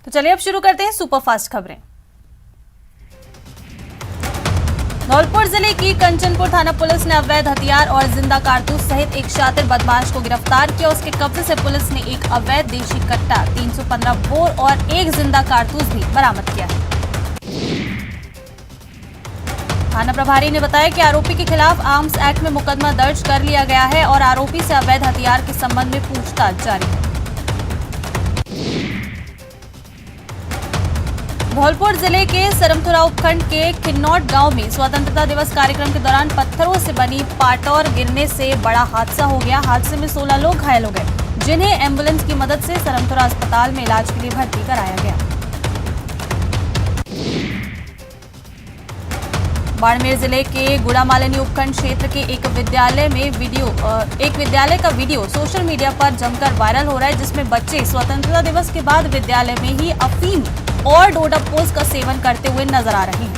तो चलिए अब शुरू करते हैं सुपरफास्ट खबरें। धौलपुर जिले की कंचनपुर थाना पुलिस ने अवैध हथियार और जिंदा कारतूस सहित एक शातिर बदमाश को गिरफ्तार किया। उसके कब्जे से पुलिस ने एक अवैध देशी कट्टा, 315 बोर और एक जिंदा कारतूस भी बरामद किया है। थाना प्रभारी ने बताया कि आरोपी के खिलाफ आर्म्स एक्ट में मुकदमा दर्ज कर लिया गया है और आरोपी से अवैध हथियार के संबंध में पूछताछ जारी है। धौलपुर जिले के सरमथुरा उपखंड के किन्नौट गांव में स्वतंत्रता दिवस कार्यक्रम के दौरान पत्थरों से बनी पाटौर गिरने से बड़ा हादसा हो गया। हादसे में 16 लोग घायल हो गए, जिन्हें एम्बुलेंस की मदद से सरमथुरा अस्पताल में इलाज के लिए भर्ती कराया गया। बाड़मेर जिले के गुड़ामालिनी उपखंड क्षेत्र के एक विद्यालय का वीडियो सोशल मीडिया पर जमकर वायरल हो रहा है, जिसमें बच्चे स्वतंत्रता दिवस के बाद विद्यालय में ही अफीम और डोडापोज का सेवन करते हुए नजर आ रहे हैं।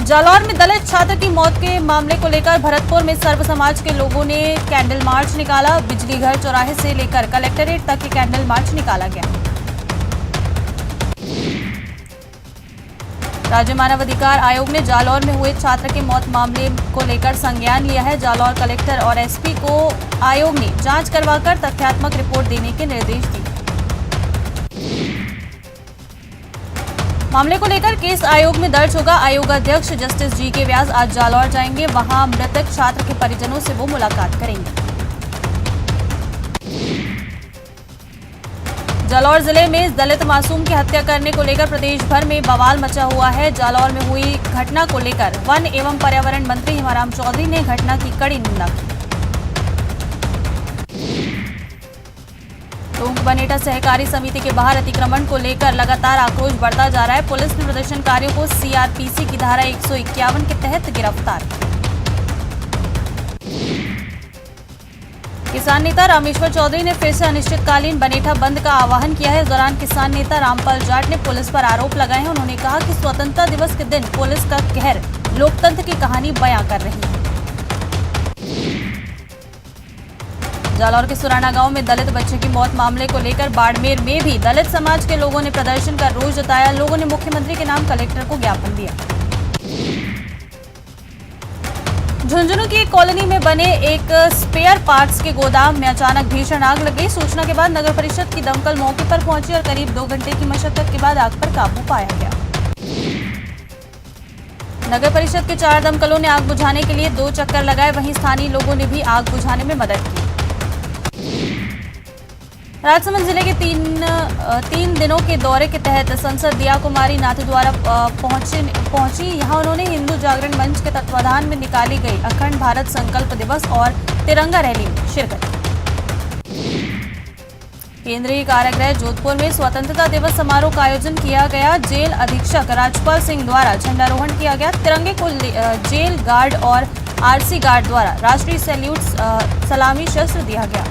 जालौर में दलित छात्र की मौत के मामले को लेकर भरतपुर में सर्व समाज के लोगों ने कैंडल मार्च निकाला। बिजली घर चौराहे से लेकर कलेक्ट्रेट तक ये कैंडल मार्च निकाला गया। राज्य मानव अधिकार आयोग ने जालौर में हुए छात्र के मौत मामले को लेकर संज्ञान लिया है। जालौर कलेक्टर और एसपी को आयोग ने जांच करवाकर तथ्यात्मक रिपोर्ट देने के निर्देश दिए। मामले को लेकर केस आयोग में दर्ज होगा। आयोग अध्यक्ष जस्टिस जी.के. व्यास आज जालौर जाएंगे, वहां मृतक छात्र के परिजनों से वो मुलाकात करेंगे। जालौर जिले में दलित मासूम की हत्या करने को लेकर प्रदेश भर में बवाल मचा हुआ है। जालौर में हुई घटना को लेकर वन एवं पर्यावरण मंत्री हिमाराम चौधरी ने घटना की कड़ी निंदा की। टोंक बनेटा सहकारी समिति के बाहर अतिक्रमण को लेकर लगातार आक्रोश बढ़ता जा रहा है। पुलिस ने प्रदर्शनकारियों को सीआरपीसी की धारा 151 के तहत गिरफ्तार किया। किसान नेता रामेश्वर चौधरी ने फिर से अनिश्चितकालीन बनेठा बंद का आह्वान किया है। इस दौरान किसान नेता रामपाल जाट ने पुलिस पर आरोप लगाए हैं। उन्होंने कहा कि स्वतंत्रता दिवस के दिन पुलिस का कहर लोकतंत्र की कहानी बयां कर रही है। जालौर के सुराना गांव में दलित बच्चे की मौत मामले को लेकर बाड़मेर में भी दलित समाज के लोगों ने प्रदर्शन कर रोष जताया। लोगों ने मुख्यमंत्री के नाम कलेक्टर को ज्ञापन दिया। झुंझुनू की एक कॉलोनी में बने एक स्पेयर पार्ट्स के गोदाम में अचानक भीषण आग लग गई। सूचना के बाद नगर परिषद की दमकल मौके पर पहुंची और करीब 2 घंटे की मशक्कत के बाद आग पर काबू पाया गया। नगर परिषद के 4 दमकलों ने आग बुझाने के लिए 2 चक्कर लगाए, वहीं स्थानीय लोगों ने भी आग बुझाने में मदद की। राजसमंद जिले के 3 दिनों के दौरे के तहत सांसद दिया कुमारी नाथद्वारा पहुंची। यहां उन्होंने हिंदू जागरण मंच के तत्वाधान में निकाली गई अखंड भारत संकल्प दिवस और तिरंगा रैली में शिरकत। केंद्रीय कारागृह जोधपुर में स्वतंत्रता दिवस समारोह का आयोजन किया गया। जेल अधीक्षक राजपाल सिंह द्वारा झंडारोहण किया गया। तिरंगे को जेल गार्ड और आरसी गार्ड द्वारा राष्ट्रीय सैल्यूट सलामी शस्त्र दिया गया।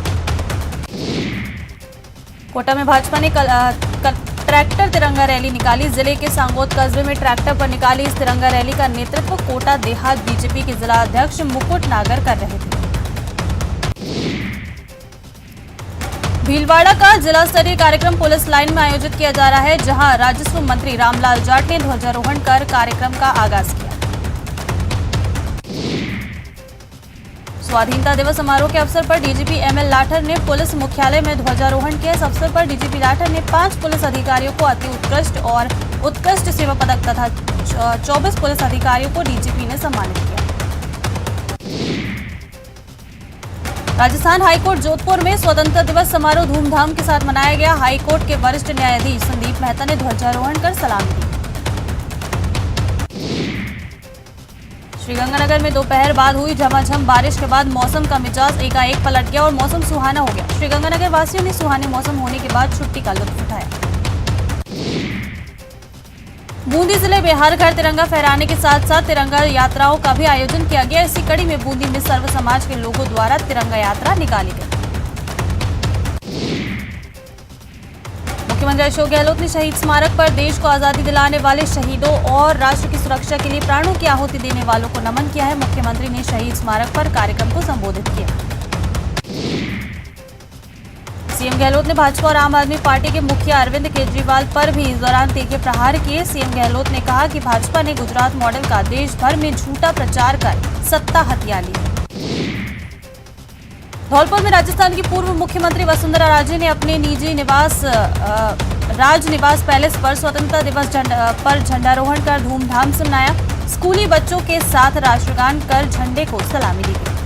कोटा में भाजपा ने ट्रैक्टर तिरंगा रैली निकाली। जिले के सांगोद कस्बे में ट्रैक्टर पर निकाली इस तिरंगा रैली का नेतृत्व कोटा देहात बीजेपी के जिला अध्यक्ष मुकुट नागर कर रहे थे। भीलवाड़ा का जिला स्तरीय कार्यक्रम पुलिस लाइन में आयोजित किया जा रहा है, जहां राजस्व मंत्री रामलाल जाट ने ध्वजारोहण कर कार्यक्रम का आगाज किया। स्वाधीनता दिवस समारोह के अवसर पर डीजीपी एमएल लाठर ने पुलिस मुख्यालय में ध्वजारोहण किया। इस अवसर पर डीजीपी लाठर ने 5 पुलिस अधिकारियों को अति उत्कृष्ट और उत्कृष्ट सेवा पदक तथा 24 पुलिस अधिकारियों को डीजीपी ने सम्मानित किया। राजस्थान हाईकोर्ट जोधपुर में स्वतंत्रता दिवस समारोह धूमधाम के साथ मनाया गया। हाईकोर्ट के वरिष्ठ न्यायाधीश संदीप मेहता ने ध्वजारोहण कर सलामी दी। श्रीगंगानगर में दोपहर बाद हुई झमाझम बारिश के बाद मौसम का मिजाज एकाएक पलट गया और मौसम सुहाना हो गया। श्रीगंगानगर वासियों ने सुहाने मौसम होने के बाद छुट्टी का लुत्फ उठाया। बूंदी जिले में हर घर तिरंगा फहराने के साथ साथ तिरंगा यात्राओं का भी आयोजन किया गया। इसी कड़ी में बूंदी में सर्व समाज के लोगों द्वारा तिरंगा यात्रा निकाली गई। मुख्यमंत्री अशोक गहलोत ने शहीद स्मारक पर देश को आजादी दिलाने वाले शहीदों और राष्ट्र की सुरक्षा के लिए प्राणों की आहुति देने वालों को नमन किया है। मुख्यमंत्री ने शहीद स्मारक पर कार्यक्रम को संबोधित किया। सीएम गहलोत ने भाजपा और आम आदमी पार्टी के मुखिया अरविंद केजरीवाल पर भी इस दौरान तीखे प्रहार किए। सीएम गहलोत ने कहा कि भाजपा ने गुजरात मॉडल का देश भर में झूठा प्रचार कर सत्ता हथिया ली। धौलपुर में राजस्थान की पूर्व मुख्यमंत्री वसुंधरा राजे ने अपने निजी निवास राज निवास पैलेस पर स्वतंत्रता दिवस पर झंडारोहण कर धूमधाम से मनाया। स्कूली बच्चों के साथ राष्ट्रगान कर झंडे को सलामी दी गई।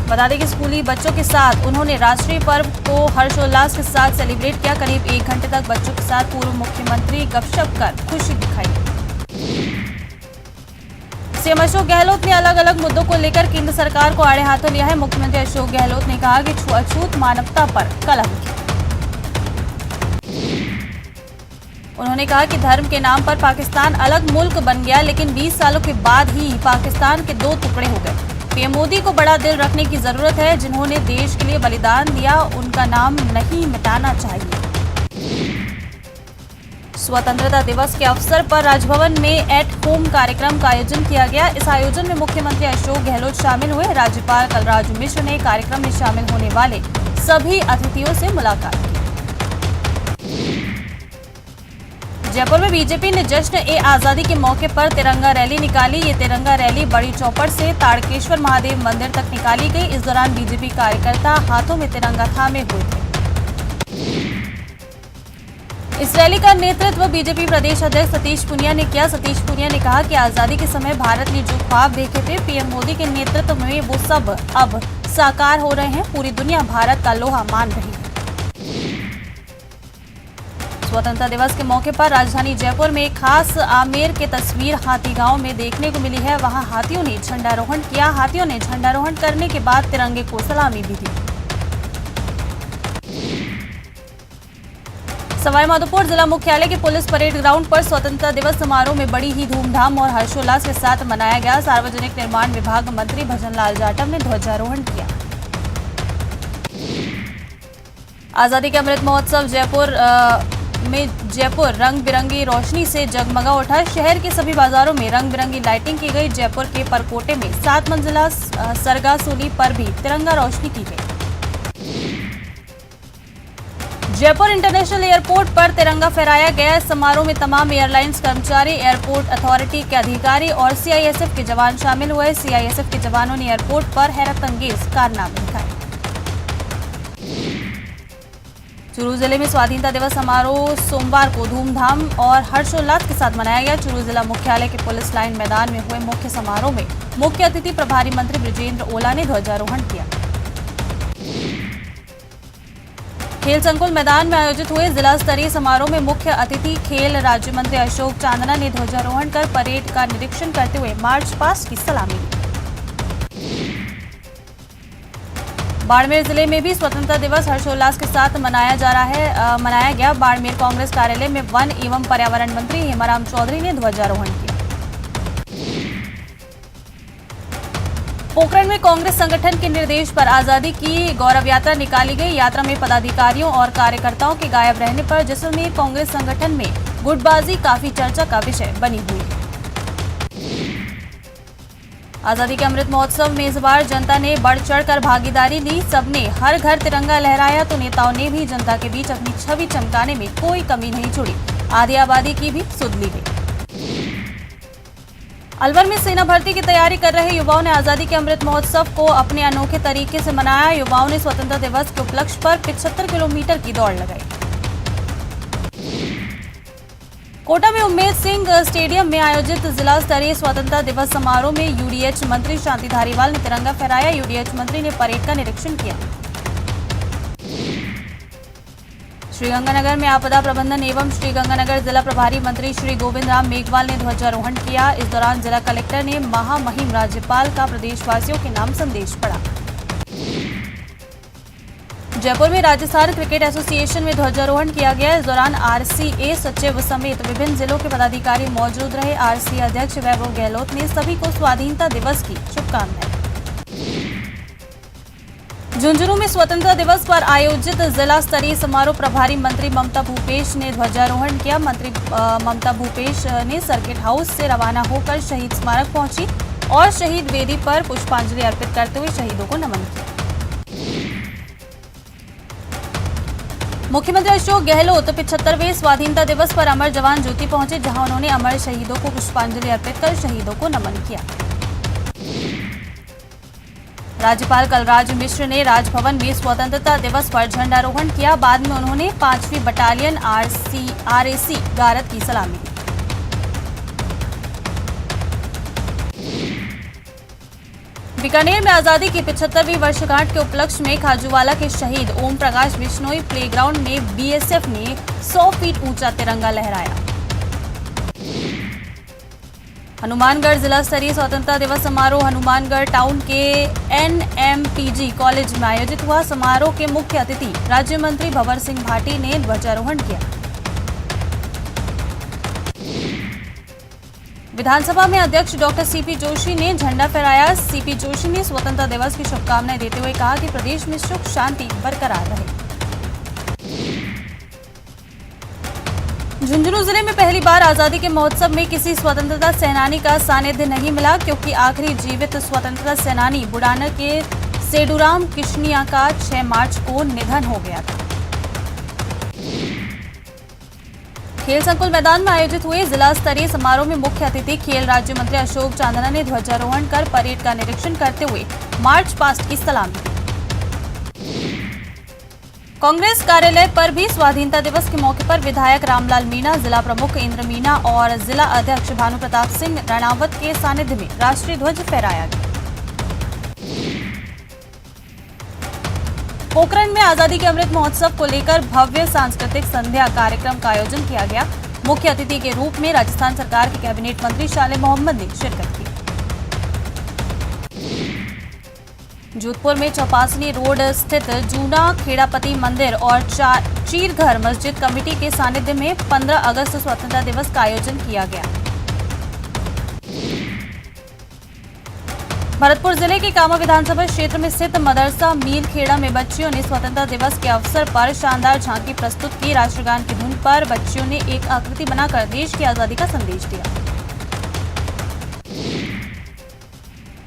बता दें कि स्कूली बच्चों के साथ उन्होंने राष्ट्रीय पर्व को हर्षोल्लास के साथ सेलिब्रेट किया। करीब 1 घंटे तक बच्चों के साथ पूर्व मुख्यमंत्री गपशप कर खुशी दिखाई। सीएम अशोक गहलोत ने अलग अलग मुद्दों को लेकर केंद्र सरकार को आड़े हाथों लिया है। मुख्यमंत्री अशोक गहलोत ने कहा कि छूआछूत मानवता पर कलंक है। उन्होंने कहा कि धर्म के नाम पर पाकिस्तान अलग मुल्क बन गया, लेकिन 20 सालों के बाद ही पाकिस्तान के 2 टुकड़े हो गए। पीएम मोदी को बड़ा दिल रखने की जरूरत है। जिन्होंने देश के लिए बलिदान दिया, उनका नाम नहीं मिटाना चाहिए। स्वतंत्रता दिवस के अवसर पर राजभवन में एट होम कार्यक्रम का आयोजन किया गया। इस आयोजन में मुख्यमंत्री अशोक गहलोत शामिल हुए। राज्यपाल कलराज मिश्र ने कार्यक्रम में शामिल होने वाले सभी अतिथियों से मुलाकात की। जयपुर में बीजेपी ने जश्न-ए-आजादी के मौके पर तिरंगा रैली निकाली। ये तिरंगा रैली बड़ी चौपड़ से ताड़केश्वर महादेव मंदिर तक निकाली गई। इस दौरान बीजेपी कार्यकर्ता हाथों में तिरंगा थामे हुए थे। इस रैली का नेतृत्व बीजेपी प्रदेश अध्यक्ष सतीश पूनिया ने किया। सतीश पूनिया ने कहा कि आजादी के समय भारत ने जो ख्वाब देखे थे, पीएम मोदी के नेतृत्व में वो सब अब साकार हो रहे हैं। पूरी दुनिया भारत का लोहा मान रही है। स्वतंत्रता दिवस के मौके पर राजधानी जयपुर में एक खास आमेर की तस्वीर हाथी गांव में देखने को मिली है। वहां हाथियों ने झंडारोहण किया। हाथियों ने झंडारोहण करने के बाद तिरंगे को सलामी भी दी। सवाईमाधोपुर जिला मुख्यालय के पुलिस परेड ग्राउंड पर स्वतंत्रता दिवस समारोह में बड़ी ही धूमधाम और हर्षोल्लास के साथ मनाया गया। सार्वजनिक निर्माण विभाग मंत्री भजनलाल जाटव ने ध्वजारोहण किया। आजादी के अमृत महोत्सव जयपुर रंग बिरंगी रोशनी से जगमगा उठा। शहर के सभी बाजारों में रंग बिरंगी लाइटिंग की गई। जयपुर के परकोटे में 7 मंजिला सरगासूली पर भी तिरंगा रोशनी की गई। जयपुर इंटरनेशनल एयरपोर्ट पर तिरंगा फहराया गया। इस समारोह में तमाम एयरलाइंस कर्मचारी, एयरपोर्ट अथॉरिटी के अधिकारी और सीआईएसएफ के जवान शामिल हुए। सीआईएसएफ के जवानों ने एयरपोर्ट पर हैरतअंगेज कारनामे दिखाए। चूरू जिले में स्वाधीनता दिवस समारोह सोमवार को धूमधाम और हर्षोल्लास के साथ मनाया गया। चूरू जिला मुख्यालय के पुलिस लाइन मैदान में हुए मुख्य समारोह में मुख्य अतिथि प्रभारी मंत्री बृजेंद्र ओला ने ध्वजारोहण किया। खेल संकुल मैदान में आयोजित हुए जिला स्तरीय समारोह में मुख्य अतिथि खेल राज्य मंत्री अशोक चांदना ने ध्वजारोहण कर परेड का निरीक्षण करते हुए मार्च पास्ट की सलामी ली। बाड़मेर जिले में भी स्वतंत्रता दिवस हर्षोल्लास के साथ मनाया गया। बाड़मेर कांग्रेस कार्यालय में वन एवं पर्यावरण मंत्री हेमाराम चौधरी ने ध्वजारोहण किया। पोखरण में कांग्रेस संगठन के निर्देश पर आजादी की गौरव यात्रा निकाली गई। यात्रा में पदाधिकारियों और कार्यकर्ताओं के गायब रहने पर जैसलमेर कांग्रेस संगठन में गुटबाजी काफी चर्चा का विषय बनी हुई है। आजादी के अमृत महोत्सव में इस बार जनता ने बढ़ चढ़कर भागीदारी ली। सबने हर घर तिरंगा लहराया तो नेताओं ने भी जनता के बीच अपनी छवि चमकाने में कोई कमी नहीं छोड़ी। आधी आबादी की भी सुध ली गई। अलवर में सेना भर्ती की तैयारी कर रहे युवाओं ने आजादी के अमृत महोत्सव को अपने अनोखे तरीके से मनाया। युवाओं ने स्वतंत्रता दिवस के उपलक्ष्य पर 75 किलोमीटर की दौड़ लगाई। कोटा में उम्मेद सिंह स्टेडियम में आयोजित जिला स्तरीय स्वतंत्रता दिवस समारोह में यूडीएच मंत्री शांति धारीवाल ने तिरंगा फहराया। यूडीएच मंत्री ने परेड का निरीक्षण किया। श्रीगंगानगर में आपदा प्रबंधन एवं श्रीगंगानगर जिला प्रभारी मंत्री श्री गोविंद राम मेघवाल ने ध्वजारोहण किया। इस दौरान जिला कलेक्टर ने महामहिम राज्यपाल का प्रदेशवासियों के नाम संदेश पढ़ा। जयपुर में राजस्थान क्रिकेट एसोसिएशन में ध्वजारोहण किया गया। इस दौरान आरसीए सचिव समेत विभिन्न जिलों के पदाधिकारी मौजूद रहे। आरसीए अध्यक्ष वैभव गहलोत ने सभी को स्वाधीनता दिवस की शुभकामनाएं। झुंझुनू में स्वतंत्रता दिवस पर आयोजित जिला स्तरीय समारोह प्रभारी मंत्री ममता भूपेश ने ध्वजारोहण किया। मंत्री ममता भूपेश ने सर्किट हाउस से रवाना होकर शहीद स्मारक पहुंची और शहीद वेदी पर पुष्पांजलि अर्पित करते हुए शहीदों को नमन किया। मुख्यमंत्री अशोक गहलोत 75वें स्वाधीनता दिवस पर अमर जवान ज्योति पहुंचे, जहां उन्होंने अमर शहीदों को पुष्पांजलि अर्पित कर शहीदों को नमन किया। राज्यपाल कलराज मिश्र ने राजभवन में स्वतंत्रता दिवस पर झंडारोहण किया। बाद में उन्होंने 5वीं बटालियन आरएसी गारद की सलामी दी। बीकानेर में आजादी की 75वीं वर्षगांठ के उपलक्ष्य में खाजूवाला के शहीद ओम प्रकाश बिश्नोई प्लेग्राउंड में बीएसएफ ने 100 फीट ऊंचा तिरंगा लहराया। हनुमानगढ़ जिला स्तरीय स्वतंत्रता दिवस समारोह हनुमानगढ़ टाउन के एनएमपीजी कॉलेज में आयोजित हुआ। समारोह के मुख्य अतिथि राज्य मंत्री भंवर सिंह भाटी ने ध्वजारोहण किया। विधानसभा में अध्यक्ष डॉक्टर सीपी जोशी ने झंडा फहराया। सीपी जोशी ने स्वतंत्रता दिवस की शुभकामनाएं देते हुए कहा कि प्रदेश में सुख शांति बरकरार रहे। झुंझुनू जिले में पहली बार आजादी के महोत्सव में किसी स्वतंत्रता सेनानी का सानिध्य नहीं मिला, क्योंकि आखिरी जीवित स्वतंत्रता सेनानी बुडाना के सेडूराम किशनिया का 6 मार्च को निधन हो गया था। खेल संकुल मैदान में आयोजित हुए जिला स्तरीय समारोह में मुख्य अतिथि खेल राज्य मंत्री अशोक चांदना ने ध्वजारोहण कर परेड का निरीक्षण करते हुए मार्च पास्ट की सलामी दी। कांग्रेस कार्यालय पर भी स्वाधीनता दिवस के मौके पर विधायक रामलाल मीणा, जिला प्रमुख इंद्र मीणा और जिला अध्यक्ष भानु प्रताप सिंह रणावत के सानिध्य में राष्ट्रीय ध्वज फहराया गया। पोखरण में आजादी के अमृत महोत्सव को लेकर भव्य सांस्कृतिक संध्या कार्यक्रम का आयोजन किया गया। मुख्य अतिथि के रूप में राजस्थान सरकार के कैबिनेट मंत्री शाले मोहम्मद ने शिरकत की। जोधपुर में चौपासनी रोड स्थित जूना खेड़ापति मंदिर और चीरघर मस्जिद कमेटी के सानिध्य में 15 अगस्त स्वतंत्रता दिवस का आयोजन किया गया। भरतपुर जिले के कामा विधानसभा क्षेत्र में स्थित मदरसा मील खेड़ा में बच्चियों ने स्वतंत्रता दिवस के अवसर पर शानदार झांकी प्रस्तुत की। राष्ट्रगान की धुन पर बच्चियों ने एक आकृति बनाकर देश की आजादी का संदेश दिया।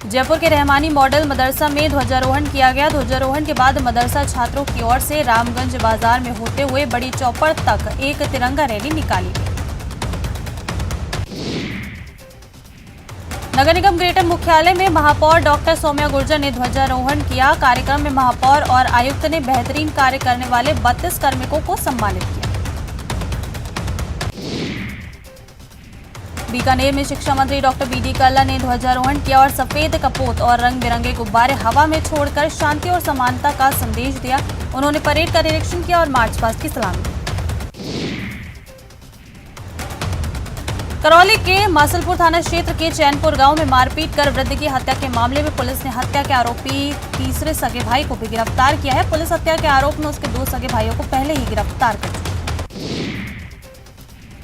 जयपुर के रहमानी मॉडल मदरसा में ध्वजारोहण किया गया। ध्वजारोहण के बाद मदरसा छात्रों की ओर से रामगंज बाजार में होते हुए बड़ी चौपड़ तक एक तिरंगा रैली निकाली गई। नगर निगम ग्रेटर मुख्यालय में महापौर डॉक्टर सौम्या गुर्जर ने ध्वजारोहण किया। कार्यक्रम में महापौर और आयुक्त ने बेहतरीन कार्य करने वाले 32 कार्मिकों को सम्मानित किया। बीकानेर में शिक्षा मंत्री डॉक्टर बीडी कल्ला ने ध्वजारोहण किया और सफेद कपोत और रंग बिरंगे गुब्बारे हवा में छोड़कर शांति और समानता का संदेश दिया। उन्होंने परेड का निरीक्षण किया और मार्च पास्ट की सलामी दी। करौली के मासलपुर थाना क्षेत्र के चैनपुर गांव में मारपीट कर वृद्ध की हत्या के मामले में पुलिस ने हत्या के आरोपी तीसरे सगे भाई को भी गिरफ्तार किया है। पुलिस हत्या के आरोप में उसके 2 सगे भाइयों को पहले ही गिरफ्तार कर चुकी है।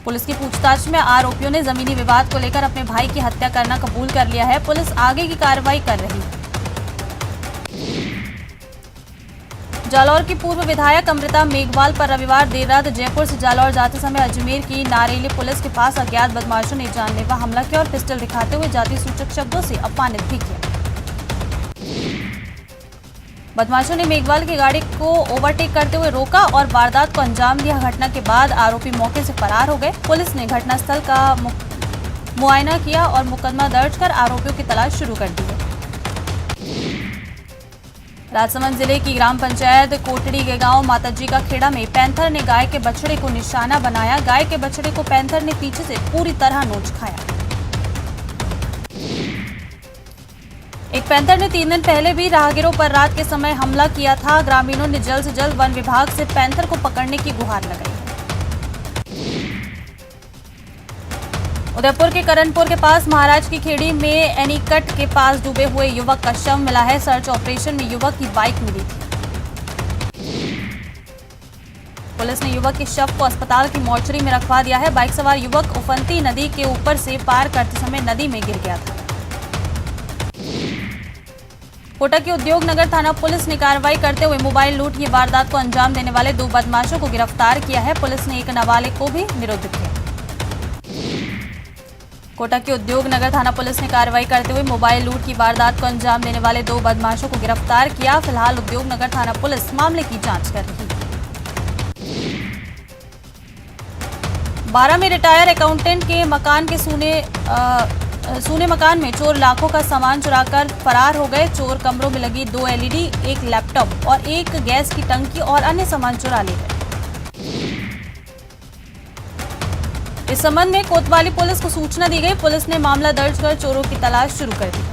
पुलिस की पूछताछ में आरोपियों ने जमीनी विवाद को लेकर अपने भाई की हत्या करना कबूल कर लिया है। पुलिस आगे की कार्रवाई कर रही है। जालौर की पूर्व विधायक अमृता मेघवाल पर रविवार देर रात जयपुर से जालौर जाते समय अजमेर की नारेली पुलिस के पास अज्ञात बदमाशों ने जानलेवा हमला किया और पिस्टल दिखाते हुए जाति सूचक शब्दों से अपमानित भी किया। बदमाशों ने मेघवाल की गाड़ी को ओवरटेक करते हुए रोका और वारदात को अंजाम दिया। घटना के बाद आरोपी मौके से फरार हो गए। पुलिस ने घटनास्थल का मुआयना किया और मुकदमा दर्ज कर आरोपियों की तलाश शुरू कर दी है। राजसमंद जिले की ग्राम पंचायत कोटड़ी के गांव माताजी का खेड़ा में पैंथर ने गाय के बछड़े को निशाना बनाया। गाय के बछड़े को पैंथर ने पीछे से पूरी तरह नोच खाया। एक पैंथर ने 3 दिन पहले भी राहगीरों पर रात के समय हमला किया था। ग्रामीणों ने जल्द से जल्द वन विभाग से पैंथर को पकड़ने की गुहार लगाई है। उदयपुर के करनपुर के पास महाराज की खेड़ी में एनीकट के पास डूबे हुए युवक का शव मिला है। सर्च ऑपरेशन में युवक की बाइक मिली थी। पुलिस ने युवक के शव को अस्पताल की मोर्चरी में रखवा दिया है। बाइक सवार युवक उफनती नदी के ऊपर से पार करते समय नदी में गिर गया था। कोटा की उद्योग नगर थाना पुलिस ने कार्रवाई करते हुए मोबाइल लूट की वारदात को अंजाम देने वाले 2 बदमाशों को गिरफ्तार किया है। पुलिस ने एक नाबालिग को भी निरुद्ध किया। कोटा की उद्योग नगर थाना पुलिस ने कार्रवाई करते हुए मोबाइल लूट की वारदात को अंजाम देने वाले 2 बदमाशों को गिरफ्तार किया। फिलहाल उद्योग नगर थाना पुलिस मामले की जांच कर रही है। बारा में रिटायर अकाउंटेंट के मकान के सूने मकान में चोर लाखों का सामान चुराकर फरार हो गए। चोर कमरों में लगी 2 एलईडी, एक लैपटॉप और एक गैस की टंकी और अन्य सामान चुरा ले गए। इस संबंध में कोतवाली पुलिस को सूचना दी गई। पुलिस ने मामला दर्ज कर चोरों की तलाश शुरू कर दी।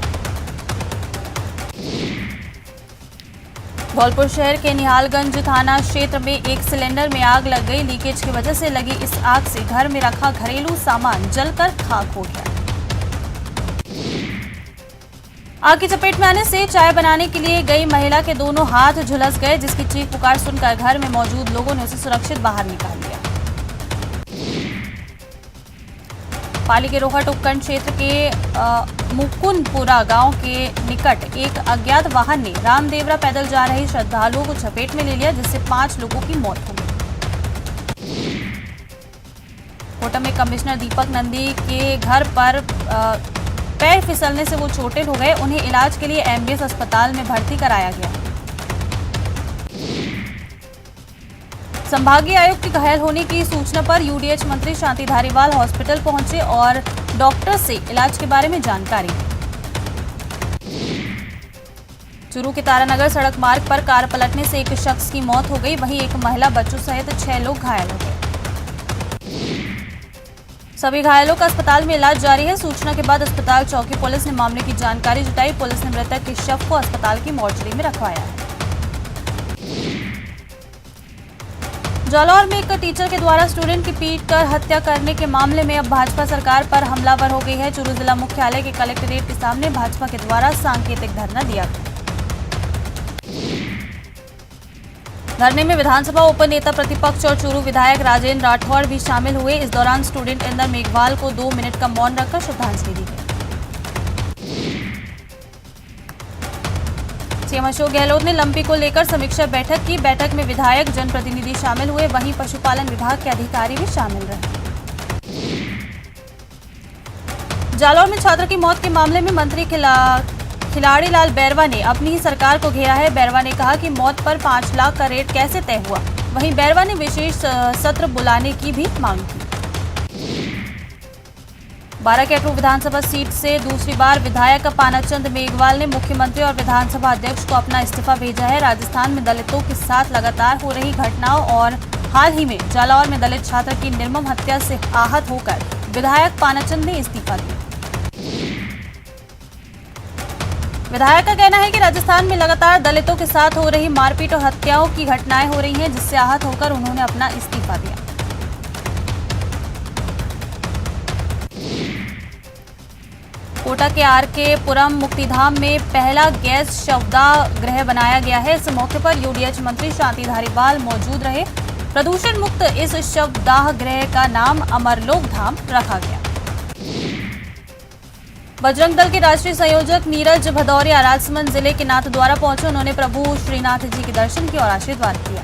धौलपुर शहर के निहालगंज थाना क्षेत्र में एक सिलेंडर में आग लग गई। लीकेज की वजह से लगी इस आग से घर में रखा घरेलू सामान जलकर खाक हो गया। आग की चपेट में आने से चाय बनाने के लिए गई महिला के दोनों हाथ झुलस गए, जिसकी चीख पुकार सुनकर घर में मौजूद लोगों ने उसे सुरक्षित बाहर निकाल लिया। पाली के रोहट उपखंड क्षेत्र के मुकुंदपुरा गांव के निकट एक अज्ञात वाहन ने रामदेवरा पैदल जा रहे श्रद्धालुओं को चपेट में ले लिया, जिससे 5 लोगों की मौत हो गई। कोटा में कमिश्नर दीपक नंदी के घर पर पैर फिसलने से वो चोटिल हो गए। उन्हें इलाज के लिए एमबीएस अस्पताल में भर्ती कराया गया। संभागीय आयुक्त के घायल होने की सूचना पर यूडीएच मंत्री शांति धारीवाल हॉस्पिटल पहुंचे और डॉक्टर से इलाज के बारे में जानकारी दी। चूरू के तारानगर सड़क मार्ग पर कार पलटने से एक शख्स की मौत हो गई, वहीं एक महिला बच्चों सहित 6 लोग घायल हो गए। सभी घायलों का अस्पताल में इलाज जारी है। सूचना के बाद अस्पताल चौकी पुलिस ने मामले की जानकारी जुटाई। पुलिस ने मृतक के शव को अस्पताल की मोर्चरी में रखवाया है। जालौर में एक टीचर के द्वारा स्टूडेंट की पीटकर हत्या करने के मामले में अब भाजपा सरकार पर हमलावर हो गई है। चूरू जिला मुख्यालय के कलेक्ट्रेट के सामने भाजपा के द्वारा सांकेतिक धरना दिया गया। धरने में विधानसभा उपनेता प्रतिपक्ष और चूरू विधायक राजेंद्र राठौड़ भी शामिल हुए। इस दौरान स्टूडेंट इंदर मेघवाल को 2 मिनट का मौन रखकर श्रद्धांजलि दी गई। सीएम अशोक गहलोत ने लंपी को लेकर समीक्षा बैठक की। बैठक में विधायक, जनप्रतिनिधि शामिल हुए, वहीं पशुपालन विभाग के अधिकारी भी शामिल रहे। जालौर में छात्र की मौत के मामले में मंत्री खिलाड़ी लाल बैरवा ने अपनी ही सरकार को घेरा है। बैरवा ने कहा कि मौत पर 5 लाख का रेट कैसे तय हुआ। वहीं बैरवा ने विशेष सत्र बुलाने की भी मांग की। बारा कैटरू विधानसभा सीट से दूसरी बार विधायक पानाचंद मेघवाल ने मुख्यमंत्री और विधानसभा अध्यक्ष को अपना इस्तीफा भेजा है। राजस्थान में दलितों के साथ लगातार हो रही घटनाओं और हाल ही में जालौर में दलित छात्र की निर्मम हत्या से आहत होकर विधायक पानाचंद ने इस्तीफा दिया। विधायक का कहना है कि राजस्थान में लगातार दलितों के साथ हो रही मारपीट और हत्याओं की घटनाएं हो रही हैं, जिससे आहत होकर उन्होंने अपना इस्तीफा दिया। कोटा के आरके पुरम मुक्तिधाम में पहला गैस शवदाह गृह बनाया गया है। इस मौके पर यूडीएच मंत्री शांति धारीवाल मौजूद रहे। प्रदूषण मुक्त इस शवदाह गृह का नाम अमरलोक धाम रखा गया। बजरंग दल के राष्ट्रीय संयोजक नीरज भदौरिया राजसमंद जिले के नाथद्वारा पहुंचे। उन्होंने प्रभु श्रीनाथ जी के दर्शन किए और आशीर्वाद किया।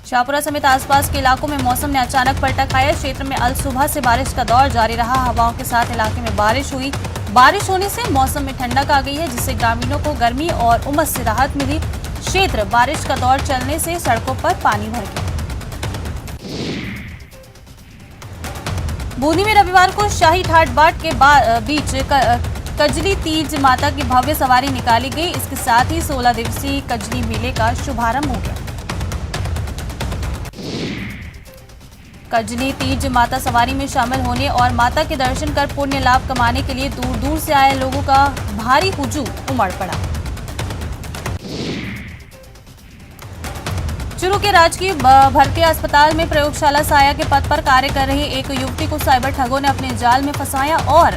शाहपुरा समेत आसपास के इलाकों में मौसम ने अचानक पलटा खाया। क्षेत्र में अल सुबह से बारिश का दौर जारी रहा। हवाओं के साथ इलाके में बारिश हुई। बारिश होने से मौसम में ठंडक आ गई है, जिससे ग्रामीणों को गर्मी और उमस से राहत मिली। क्षेत्र बारिश का दौर चलने से सड़कों पर पानी भर गया। बूंदी में रविवार को शाही ठाट बाट के बीच कजली तीज माता की भव्य सवारी निकाली गई। इसके साथ ही 16 दिवसीय कजली मेले का शुभारंभ हो गया। कजली तीज माता सवारी में शामिल होने और माता के दर्शन कर पुण्य लाभ कमाने के लिए दूर दूर से आए लोगों का भारी हुजूम उमड़ पड़ा। चूरू के राजकीय भर्ती अस्पताल में प्रयोगशाला सहायक के पद पर कार्य कर रही एक युवती को साइबर ठगों ने अपने जाल में फंसाया और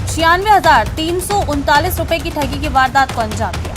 96,339 रुपए की ठगी की वारदात को अंजाम दिया।